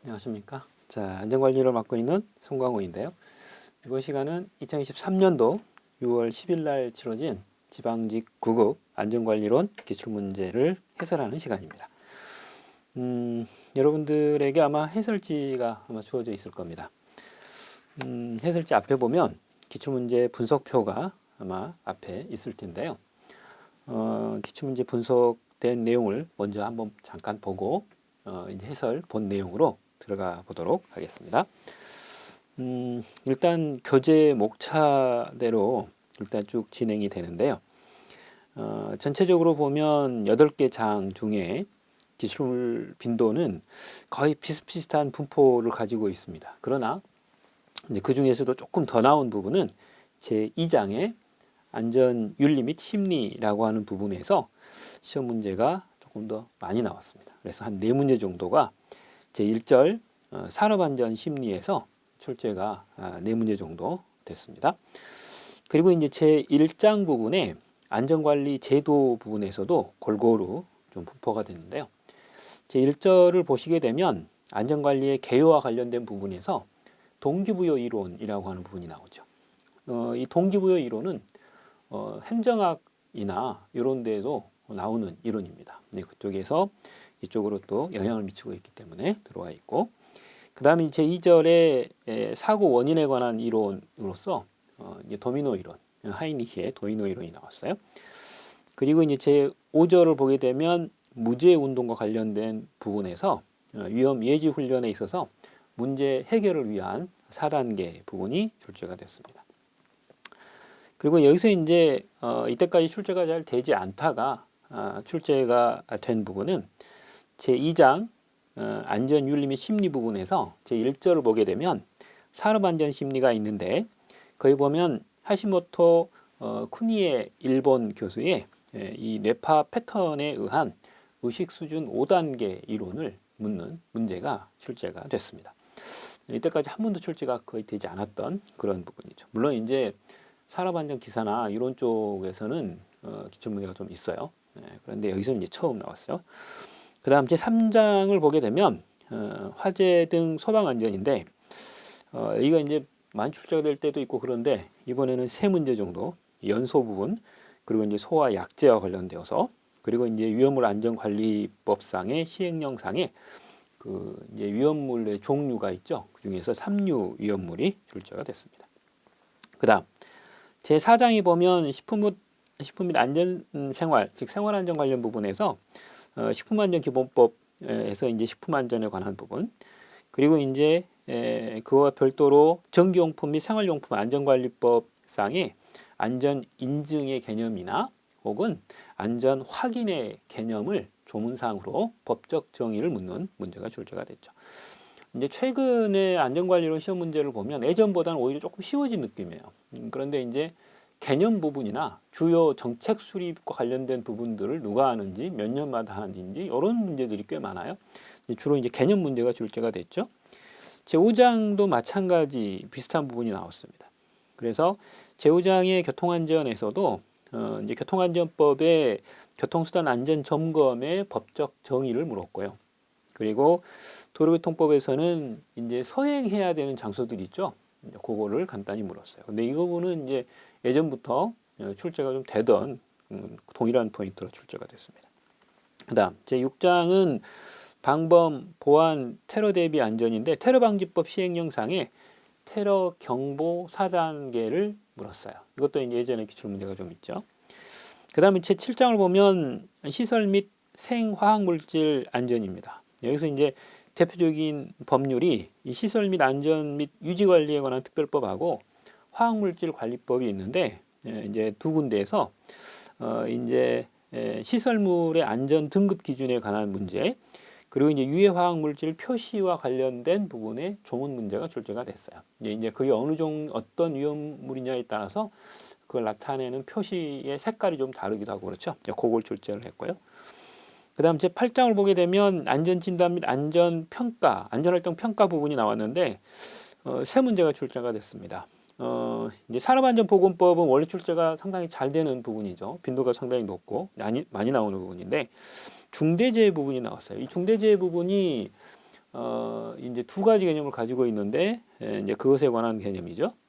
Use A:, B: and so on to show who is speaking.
A: 안녕하십니까. 자, 안전관리를 맡고 있는 송광호인데요. 이번 시간은 2023년도 6월 10일 날 치러진 지방직 9급 안전관리론 기출문제를 해설하는 시간입니다. 여러분들에게 아마 해설지가 아마 주어져 있을 겁니다. 해설지 앞에 보면 기출문제 분석표가 아마 앞에 있을 텐데요. 기출문제 분석된 내용을 먼저 한번 잠깐 보고 이제 해설 본 내용으로 들어가 보도록 하겠습니다. 일단 교재 목차대로 일단 쭉 진행이 되는데요. 전체적으로 보면 8개 장 중에 기출 빈도는 거의 비슷비슷한 분포를 가지고 있습니다. 그러나 이제 그 중에서도 조금 더 나온 부분은 제2장의 안전윤리 및 심리라고 하는 부분에서 시험 문제가 조금 더 많이 나왔습니다. 그래서 한 4문제 정도가 제1절 산업안전 심리에서 출제가 4문제 정도 됐습니다. 그리고 이제 제1장 부분에 안전관리 제도 부분에서도 골고루 좀 분포가 됐는데요. 제1절을 보시게 되면 안전관리의 개요와 관련된 부분에서 동기부여 이론이라고 하는 부분이 나오죠. 이 동기부여 이론은 행정학이나 이런 데에도 나오는 이론입니다. 네, 그쪽에서 이쪽으로 또 영향을 미치고 있기 때문에 들어와 있고, 그 다음에 제2절에 사고 원인에 관한 이론으로서 이제 도미노 이론, 하이니히의 도미노 이론이 나왔어요. 그리고 이제 제5절을 보게 되면 무죄 운동과 관련된 부분에서 위험 예지 훈련에 있어서 문제 해결을 위한 4단계 부분이 출제가 됐습니다. 그리고 여기서 이제 이때까지 출제가 잘 되지 않다가 출제가 된 부분은 제2장 안전윤리 및 심리 부분에서 제1절을 보게 되면 산업안전심리가 있는데, 거기 보면 하시모토 쿠니에 일본 교수의 이 뇌파 패턴에 의한 의식수준 5단계 이론을 묻는 문제가 출제가 됐습니다. 이때까지 한 번도 출제가 거의 되지 않았던 그런 부분이죠. 물론 이제 산업안전 기사나 이런 쪽에서는 기출문제가 좀 있어요. 그런데 여기서는 이제 처음 나왔어요. 그 다음 제3장을 보게 되면 화재 등 소방안전인데, 이거 이제 많이 출제가 될 때도 있고 그런데 이번에는 3문제 정도 연소 부분, 그리고 이제 소와 약재와 관련되어서, 그리고 이제 위험물 안전관리법상의 시행령상에 그 이제 위험물의 종류가 있죠. 그 중에서 3류 위험물이 출제가 됐습니다. 그 다음 제4장에 보면 식품 및 안전생활, 즉 생활안전 관련 부분에서 식품안전기본법에서 이제 식품안전에 관한 부분, 그리고 이제 그와 별도로 전기용품 및 생활용품 안전관리법상의 안전 인증의 개념이나 혹은 안전 확인의 개념을 조문상으로 법적 정의를 묻는 문제가 출제가 됐죠. 이제 최근에 안전관리론 시험 문제를 보면 예전보다는 오히려 조금 쉬워진 느낌이에요. 그런데 이제 개념 부분이나 주요 정책 수립과 관련된 부분들을 누가 하는지, 몇 년마다 하는지 이런 문제들이 꽤 많아요. 주로 이제 개념 문제가 출제가 됐죠. 제5장도 마찬가지 비슷한 부분이 나왔습니다. 그래서 제5장의 교통안전에서도 이제 교통안전법의 교통수단 안전점검의 법적 정의를 물었고요. 그리고 도로교통법에서는 이제 서행해야 되는 장소들이 있죠. 그거를 간단히 물었어요. 근데 이 부분은 이제 예전부터 출제가 좀 되던 동일한 포인트로 출제가 됐습니다. 그다음 제6장은 방범, 보안, 테러 대비 안전인데, 테러 방지법 시행령상에 테러 경보 4단계를 물었어요. 이것도 이제 예전에 기출 문제가 좀 있죠. 그다음에 제7장을 보면 시설 및 생화학물질 안전입니다. 여기서 이제 대표적인 법률이 이 시설 및 안전 및 유지 관리에 관한 특별법하고 화학물질 관리법이 있는데, 이제 두 군데에서 이제 시설물의 안전 등급 기준에 관한 문제, 그리고 이제 유해 화학물질 표시와 관련된 부분에 조문 문제가 출제가 됐어요. 이제 그게 어떤 위험물이냐에 따라서 그걸 나타내는 표시의 색깔이 좀 다르기도 하고 그렇죠. 그걸 출제를 했고요. 그 다음 제8장을 보게 되면 안전진단 및 안전평가, 안전활동 평가 부분이 나왔는데 3문제가 출제가 됐습니다. 이제 산업안전보건법은 원래 출제가 상당히 잘 되는 부분이죠. 빈도가 상당히 높고 많이 나오는 부분인데, 중대재해 부분이 나왔어요. 이 중대재해 부분이 이제 두 가지 개념을 가지고 있는데 이제 그것에 관한 개념이죠.